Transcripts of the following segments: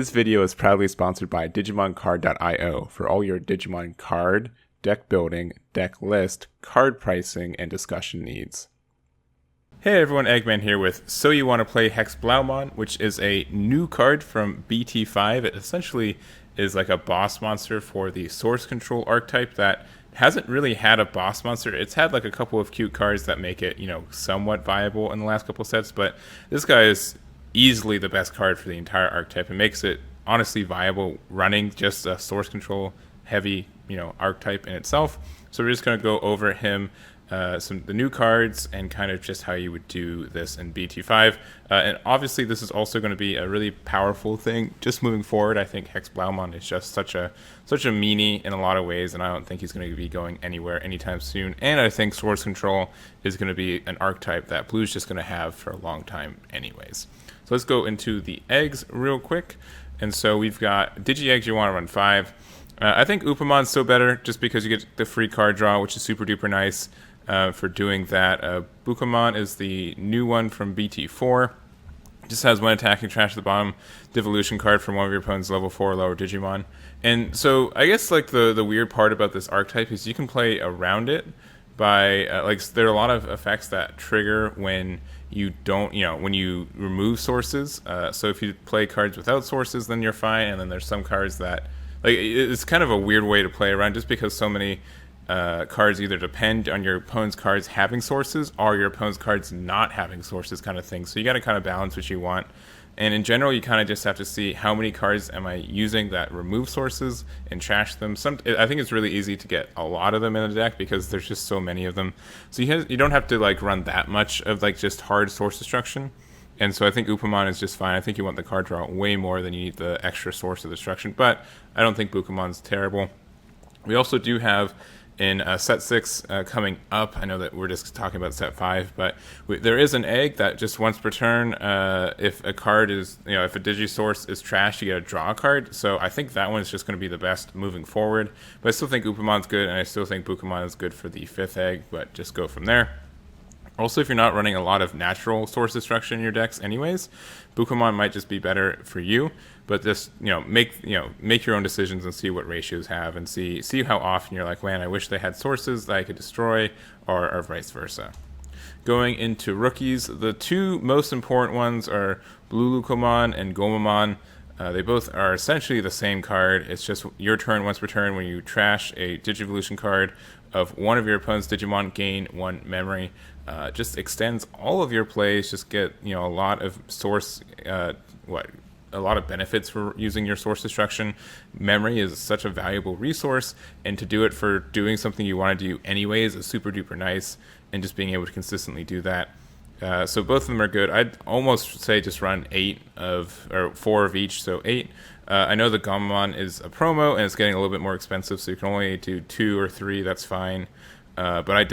This video is proudly sponsored by DigimonCard.io for all your Digimon card, deck building, deck list, card pricing, and discussion needs. Hey everyone, Egman here with So You Want to Play HexeBlaumon, which is a new card from BT5. It essentially is like a boss monster for the Source Control archetype that hasn't really had a boss monster. It's had like a couple of cute cards that make it, somewhat viable in the last couple sets, but this guy is easily the best card for the entire archetype. It makes it honestly viable running just a Source Control heavy, archetype in itself. So we're just going to go over him, the new cards, and kind of just how you would do this in BT5. And obviously this is also going to be a really powerful thing just moving forward. I think HexeBlaumon is just such a meanie in a lot of ways, and I don't think he's going to be going anywhere anytime soon. And I think Source Control is going to be an archetype that Blue's just going to have for a long time anyways. So let's go into the eggs real quick. And so we've got Digi-Eggs, you want to run 5. I think Upamon's still better just because you get the free card draw, which is super duper nice for doing that. Bukamon is the new one from BT4. Just has one attacking trash at the bottom devolution card from one of your opponent's level 4 or lower Digimon. And so I guess like the weird part about this archetype is you can play around it by there are a lot of effects that trigger when you don't, when you remove sources. So if you play cards without sources, then you're fine. And then there's some cards that, it's kind of a weird way to play around just because so many cards either depend on your opponent's cards having sources or your opponent's cards not having sources kind of thing. So you got to kind of balance what you want. And in general, you kind of just have to see how many cards am I using that remove sources and trash them. I think it's really easy to get a lot of them in the deck because there's just so many of them. So you don't have to run that much of just hard source destruction. And so I think Upamon is just fine. I think you want the card draw way more than you need the extra source of destruction. But I don't think Bukamon's terrible. We also do have in set 6 coming up. I know that we're just talking about set 5, but there is an egg that just once per turn, if a card is, if a Digisource is trash, you get to draw a card. So I think that one is just going to be the best moving forward. But I still think Upamon's good, and I still think Bukamon is good for the 5th egg, but just go from there. Also, if you're not running a lot of natural source destruction in your decks anyways, Bukamon might just be better for you. But just, make your own decisions and see what ratios have and see how often you're like, man, I wish they had sources that I could destroy, or vice versa. Going into rookies, the two most important ones are Blue Lukrembo and Gomamon. They both are essentially the same card. It's just your turn once per turn when you trash a Digivolution card of one of your opponent's Digimon, gain 1 memory. Just extends all of your plays. Just get a lot of source, a lot of benefits for using your source destruction. Memory is such a valuable resource, and to do it for doing something you want to do anyways is super duper nice, and just being able to consistently do that. So both of them are good. I'd almost say just run 4 of each, so 8. I know the Gomamon is a promo, and it's getting a little bit more expensive, so you can only do 2 or 3, that's fine. But you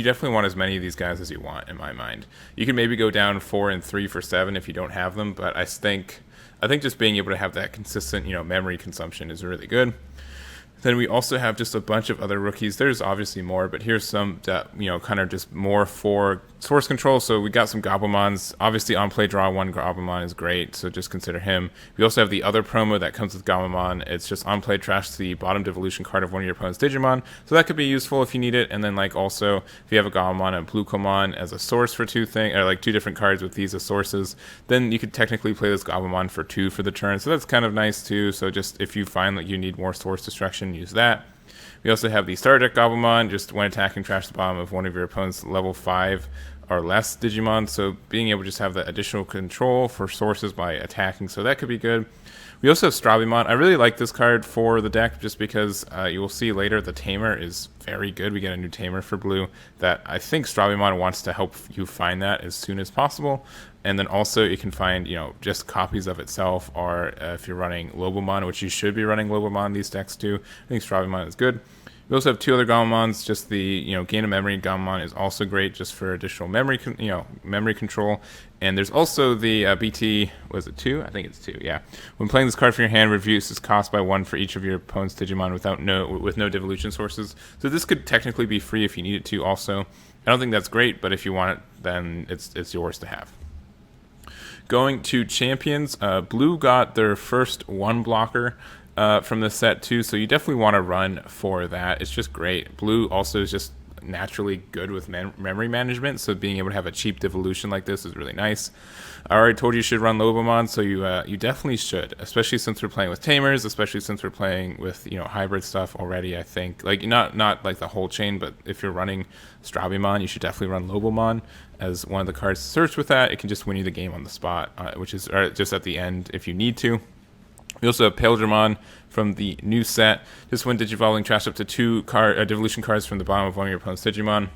definitely want as many of these guys as you want, in my mind. You can maybe go down 4 and 3 for 7 if you don't have them, but I think just being able to have that consistent, memory consumption is really good. Then we also have just a bunch of other rookies. There's obviously more, but here's some that, kind of just more for source control. So we got some Gabumons. Obviously, on play draw 1 Gabumon is great, so just consider him. We also have the other promo that comes with Gabumon. It's just on play trash the bottom devolution card of one of your opponent's Digimon. So that could be useful if you need it. And then also, if you have a Gabumon and Blue Komon as a source for 2 different cards with these as sources, then you could technically play this Gabumon for 2 for the turn. So that's kind of nice too. So just if you find that you need more source destruction, use that. We also have the Starter Deck Gabumon, just when attacking, trash the bottom of one of your opponent's level 5 or less Digimon, so being able to just have the additional control for sources by attacking, so that could be good. We also have Strabimon. I really like this card for the deck just because you will see later the Tamer is very good. We get a new Tamer for blue that I think Strabimon wants to help you find that as soon as possible. And then also you can find, just copies of itself, or if you're running Lobomon, which you should be running Lobomon in these decks too. I think Strabimon is good. We also have 2 other Gomamons. Just the gain of memory Gomamon is also great just for additional memory memory control. And there's also the BT, was it 2? I think it's 2. Yeah. When playing this card from your hand, reduces cost by 1 for each of your opponent's Digimon with no devolution sources. So this could technically be free if you need it to. Also, I don't think that's great, but if you want it, then it's yours to have. Going to champions, blue got their first one blocker from the set too, so you definitely want to run for that. It's just great. Blue also is just naturally good with memory management, so being able to have a cheap devolution like this is really nice. I already told you should run Lobomon, so you definitely should, especially since we're playing with tamers, especially since we're playing with hybrid stuff already. I think like not like the whole chain, but if you're running Strabimon, you should definitely run Lobomon as one of the cards to search with that. It can just win you the game on the spot, which is just at the end if you need to. We also have Paildramon from the new set. Just when Digivolving, trash up to 2 devolution cards from the bottom of one of your opponent's Digimon.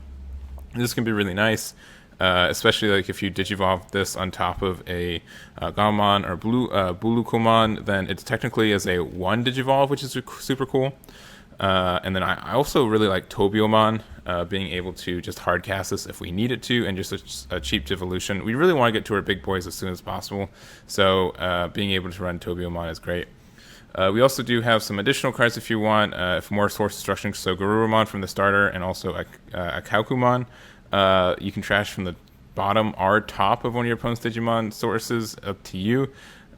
This can be really nice, especially like if you Digivolve this on top of a Gaomon or Bulukomon, then it's technically as a 1 Digivolve, which is super cool. And then I also really like Tobiomon, being able to just hard cast this if we need it to, and just a cheap devolution. We really want to get to our big boys as soon as possible, so being able to run Tobiomon is great. We also do have some additional cards if you want, for more source destruction, so Garurumon from the starter, and also a Kaukumon. You can trash from the bottom or top of one of your opponent's Digimon sources, up to you.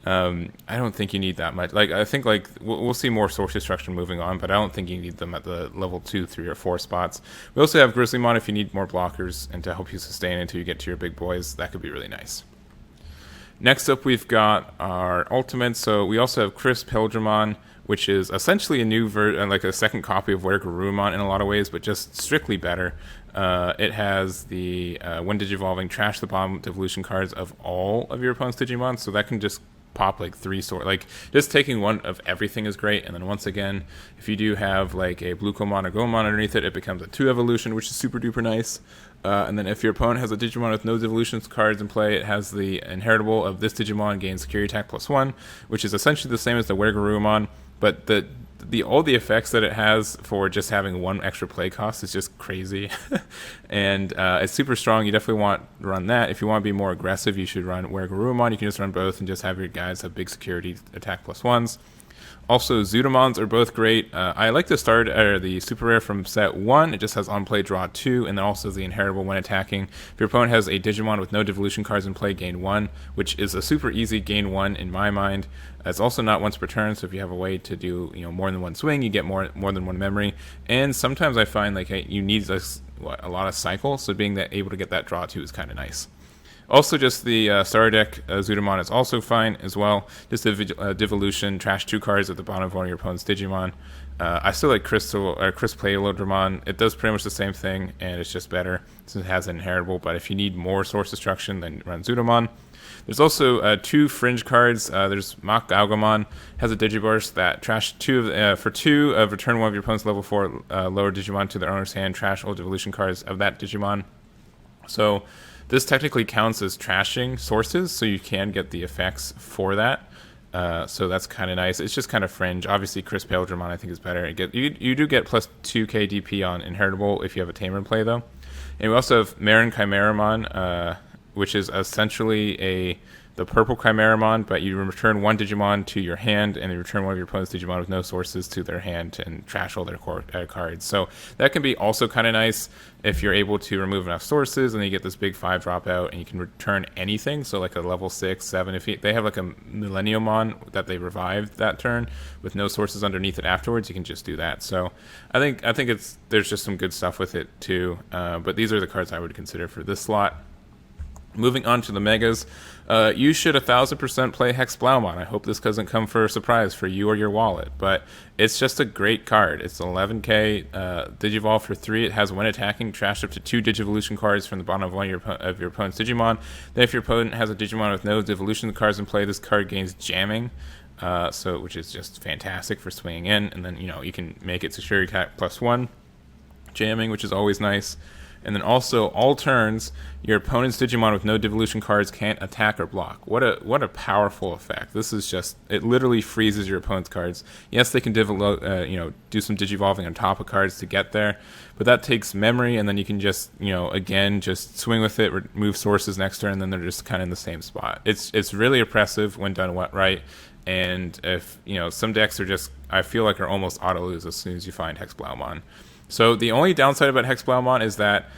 I don't think you need that much. Like, I think like we'll see more source destruction moving on, but I don't think you need them at the level 2, 3, or 4 spots. We also have Grizzlymon if you need more blockers and to help you sustain until you get to your big boys. That could be really nice. Next up, we've got our ultimates. So we also have Crisp Paildramon, which is essentially a new like a second copy of Garurumon in a lot of ways, but just strictly better. It has the when Digivolving, trash the bottom devolution cards of all of your opponent's Digimon, so that can just pop like 3 like just taking one of everything is great. And then once again, if you do have like a Blukomon or Gomon underneath it, it becomes a 2 evolution, which is super duper nice. And then if your opponent has a Digimon with no devolutions cards in play, it has the inheritable of this Digimon gains security attack +1, which is essentially the same as the Garurumon, but all the effects that it has for just having 1 extra play cost is just crazy. And it's super strong. You definitely want to run that. If you want to be more aggressive, you should run Garurumon. You can just run both and just have your guys have big security attack +1s. Also, Zudomons are both great. I like to start the super rare from set 1. It just has on play draw 2, and then also the inheritable when attacking. If your opponent has a Digimon with no devolution cards in play, gain 1, which is a super easy gain 1 in my mind. It's also not once per turn, so if you have a way to do more than 1 swing, you get more than 1 memory. And sometimes I find like you need a lot of cycles, so being able to get that draw 2 is kind of nice. Also, just the starter deck, Zudomon is also fine as well. Just a devolution, trash 2 cards at the bottom of one of your opponent's Digimon. I still like Crisp Paildramon. It does pretty much the same thing, and it's just better since it has an inheritable. But if you need more source destruction, then run Zudomon. There's also 2 fringe cards. There's Mach Gaugomon, has a Digiburst that trash 2 for 2 return one of your opponent's level 4 lower Digimon to their owner's hand, trash all devolution cards of that Digimon. So this technically counts as trashing sources, so you can get the effects for that. So that's kind of nice. It's just kind of fringe. Obviously, Crisp Paildramon I think is better. You do get plus 2k DP on inheritable if you have a tamer in play, though. And we also have Marin Chimeramon, which is essentially the purple Chimeramon, but you return 1 Digimon to your hand, and you return one of your opponent's Digimon with no sources to their hand and trash all their cards. So that can be also kind of nice if you're able to remove enough sources, and you get this big 5 dropout, and you can return anything. So like a level 6, 7. If they have like a Millenniumon that they revived that turn with no sources underneath it afterwards, you can just do that. So I think there's just some good stuff with it too. But these are the cards I would consider for this slot. Moving on to the megas, you should 1000% play HexeBlaumon. I hope this doesn't come for a surprise for you or your wallet, but it's just a great card. It's 11k, Digivolve for 3. It has when attacking, trash up to 2 Digivolution cards from the bottom of one of your opponent's Digimon. Then if your opponent has a Digimon with no Devolution cards in play, this card gains jamming, which is just fantastic for swinging in. And then you can make it security attack +1, jamming, which is always nice. And then also, all turns, your opponent's Digimon with no devolution cards can't attack or block. What a powerful effect. This is just, it literally freezes your opponent's cards. Yes, they can do some Digivolving on top of cards to get there, but that takes memory, and then you can just, again, just swing with it, remove sources next turn, and then they're just kind of in the same spot. It's really oppressive when done right, and if, some decks are just, I feel like are almost auto-lose as soon as you find HexeBlaumon. So the only downside about HexeBlaumon is that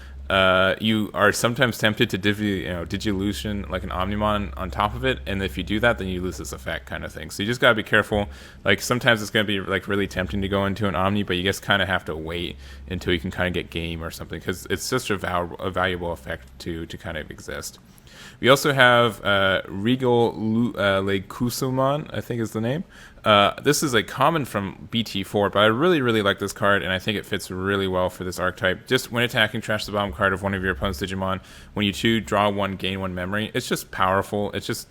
you are sometimes tempted to Digilution like an Omnimon on top of it, and if you do that, then you lose this effect kind of thing. So you just gotta be careful. Like sometimes it's gonna be like really tempting to go into an Omni, but you just kind of have to wait until you can kind of get game or something, because it's such a valuable effect to kind of exist. We also have Regal Kusulmon, I think is the name. This is a common from BT4, but I really like this card, and I think it fits really well for this archetype. Just when attacking, trash the bottom card of one of your opponent's Digimon. When you choose, draw one, gain one memory. It's just powerful. It's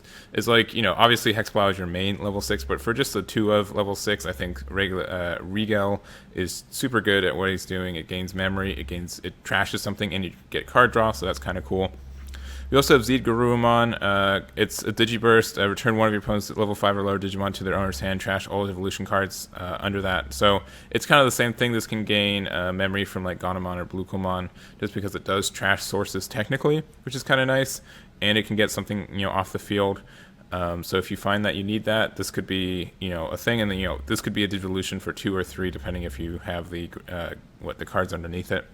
like, obviously HexeBlaumon is your main level 6, but for just the 2 of level 6, I think Regal is super good at what he's doing. It gains memory, it trashes something, and you get card draw, so that's kind of cool. We also have Garurumon. It's a Digiburst. Return one of your opponent's level 5 or lower Digimon to their owner's hand. Trash all evolution cards under that. So it's kind of the same thing. This can gain memory from like Ganomon or Blukomon, just because it does trash sources technically, which is kind of nice. And it can get something off the field. So if you find that you need that, this could be a thing, and then this could be a Digivolution for 2 or 3, depending if you have the cards underneath it.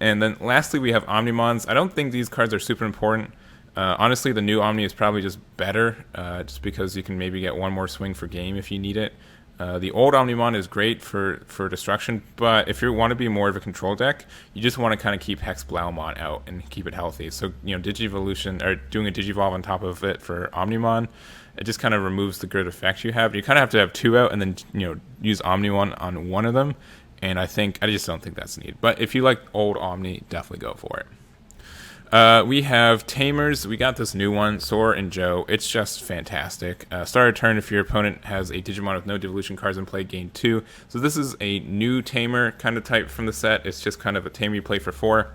And then lastly, we have Omnimons. I don't think these cards are super important. Honestly, the new Omni is probably just better, just because you can maybe get one more swing for game if you need it. The old Omnimon is great for destruction, but if you want to be more of a control deck, you just want to kind of keep HexeBlaumon out and keep it healthy. So, Digivolution, or doing a Digivolve on top of it for Omnimon, it just kind of removes the good effects you have. You kind of have to have 2 out and then, use Omnimon on one of them. And I just don't think that's needed. But if you like old Omni, definitely go for it. We have Tamers. We got this new one, Sora and Joe. It's just fantastic. Start a turn if your opponent has a Digimon with no Devolution cards in play, gain 2. So this is a new Tamer kind of type from the set. It's just kind of a Tamer you play for 4.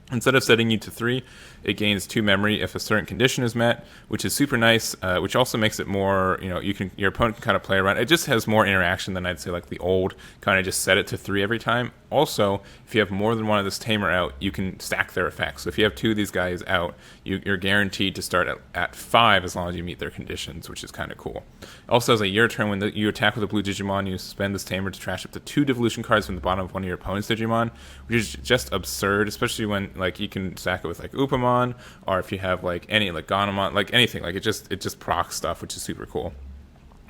Instead of setting you to 3, it gains 2 memory if a certain condition is met, which is super nice, which also makes it more, your opponent can kind of play around. It just has more interaction than I'd say like the old kind of just set it to 3 every time. Also, if you have more than one of this Tamer out, you can stack their effects. So if you have 2 of these guys out, you're guaranteed to start at 5 as long as you meet their conditions, which is kind of cool. Also, as a your turn, when you attack with a blue Digimon, you suspend this Tamer to trash up to 2 Devolution cards from the bottom of one of your opponent's Digimon, which is just absurd, especially when like you can stack it with like Upamon, or if you have like any like Ganomon, like anything, like it just procs stuff, which is super cool.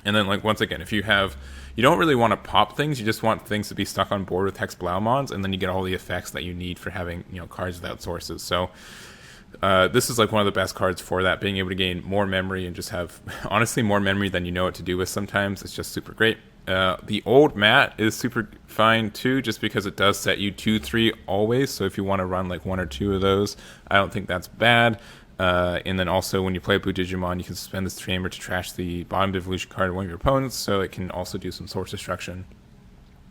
And then like once again, if you don't really want to pop things, you just want things to be stuck on board with HexeBlaumons, and then you get all the effects that you need for having cards without sources. So this is like one of the best cards for that, being able to gain more memory and just have honestly more memory than you know what to do with sometimes. It's just super great. The old mat is super fine too, just because it does set you 2-3 always. So if you want to run like 1 or 2 of those, I don't think that's bad. And then also when you play Blue Digimon, you can suspend this Tamer to trash the bottom Devolution card of one of your opponents, so it can also do some source destruction.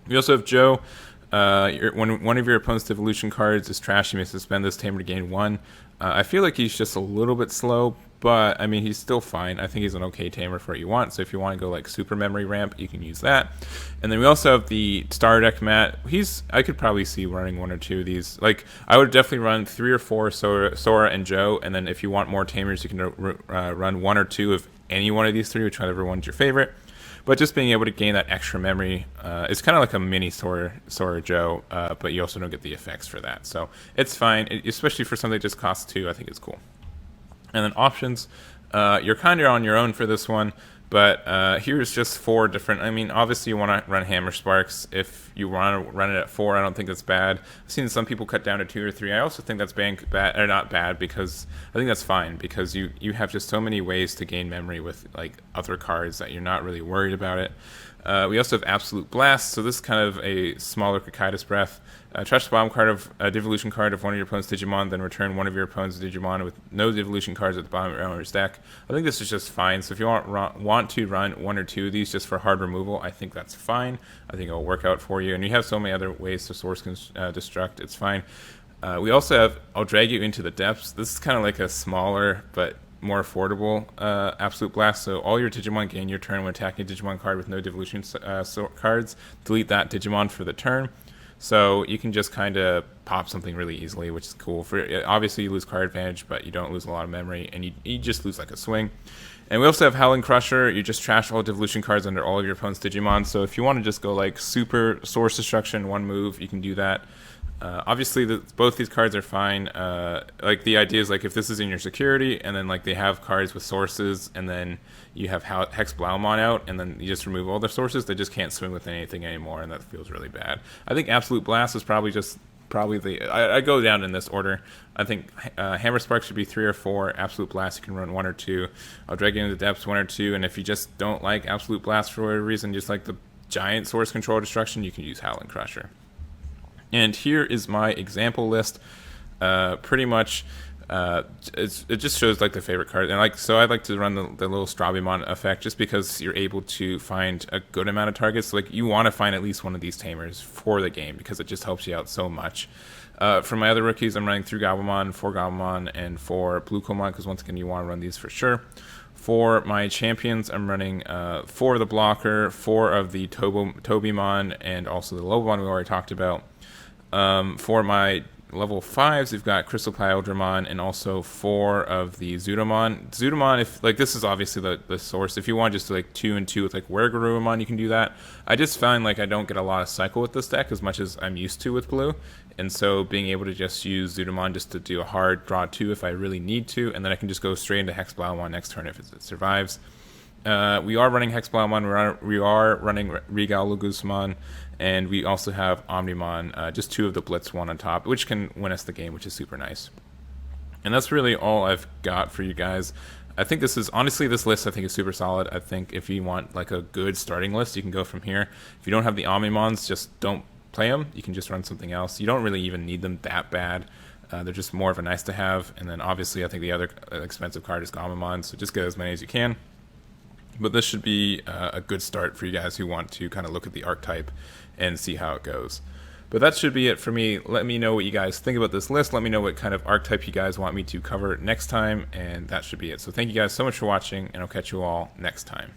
We also have Joe. When one of your opponent's Devolution cards is trashed, you may suspend this Tamer to gain 1. I feel like he's just a little bit slow, but I mean he's still fine. I think he's an okay Tamer for what you want. So if you want to go like super memory ramp, you can use that. And then we also have the Star Deck mat. I could probably see running 1 or 2 of these. Like I would definitely run 3 or 4 Sora and Joe, and then if you want more Tamers, you can run 1 or 2 of any one of these 3, whichever one's your favorite. But just being able to gain that extra memory is kind of like a mini Sora Joe, but you also don't get the effects for that. So it's fine, especially for something that just costs 2. I think it's cool. And then options, you're kind of on your own for this one, but here's just 4 different. I mean, obviously you want to run Hammer Sparks. If you want to run it at 4, I don't think that's bad. I've seen some people cut down to 2 or 3. I also think that's bad, or not bad, because I think that's fine, because you have just so many ways to gain memory with like other cards that you're not really worried about it. We also have Absolute Blast, so this is kind of a smaller Kikaitis Breath. Trash the bottom card of a Devolution card of one of your opponent's Digimon, then return one of your opponent's Digimon with no Devolution cards at the bottom of your owner's deck. I think this is just fine. So if you want to run 1 or 2 of these just for hard removal, I think that's fine. I think it'll work out for you. And you have so many other ways to source destruct. It's fine. We also have I'll Drag You Into the Depths. This is kind of like a smaller but more affordable Absolute Blast. So all your Digimon gain your turn when attacking a Digimon card with no Devolution cards. Delete that Digimon for the turn. So you can just kind of pop something really easily, which is cool. Obviously you lose card advantage, but you don't lose a lot of memory, and you just lose like a swing. And we also have Howling Crusher. You just trash all Devolution cards under all of your opponent's Digimon. So if you want to just go like super source destruction 1 move, you can do that. Obviously, both these cards are fine. Like the idea is like if this is in your security, and then like they have cards with sources, and then you have HexeBlaumon out, and then you just remove all their sources, they just can't swing with anything anymore, and that feels really bad. I think Absolute Blast is probably I go down in this order. I think Hammer Spark should be 3 or 4. Absolute Blast you can run 1 or 2. I'll drag you into the depths 1 or 2, and if you just don't like Absolute Blast for whatever reason, just like the giant source control destruction, you can use Howling Crusher. And here is my example list. Pretty much, it just shows like the favorite card, and like so I like to run the little Strabimon effect just because you're able to find a good amount of targets. Like you want to find at least one of these tamers for the game because it just helps you out so much. For my other rookies, I'm running 3 Gabumon, 4 Gabumon, and 4 Blue Komon because once again you want to run these for sure. For my champions, I'm running 4 of the blocker, 4 of the Tobimon, and also the Lobomon we already talked about. For my level 5s, we've got Crystal Pyldramon and also 4 of the Zudomon. Zudomon, if like this is obviously the source. If you want just like 2 and 2 with like Wergarurumon, you can do that. I just find like I don't get a lot of cycle with this deck as much as I'm used to with blue, and so being able to just use Zudomon just to do a hard draw 2 if I really need to, and then I can just go straight into HexeBlaumon next turn if it survives. We are running HexeBlaumon, we are running Regal Lugusmon, and we also have Omnimon, just 2 of the Blitz 1 on top, which can win us the game, which is super nice. And that's really all I've got for you guys. I think this list I think is super solid. I think if you want like a good starting list, you can go from here. If you don't have the Omnimons, just don't play them. You can just run something else. You don't really even need them that bad. They're just more of a nice to have. And then obviously I think the other expensive card is Gamamon, so just get as many as you can. But this should be a good start for you guys who want to kind of look at the archetype and see how it goes. But that should be it for me. Let me know what you guys think about this list. Let me know what kind of archetype you guys want me to cover next time, and that should be it. So thank you guys so much for watching, and I'll catch you all next time.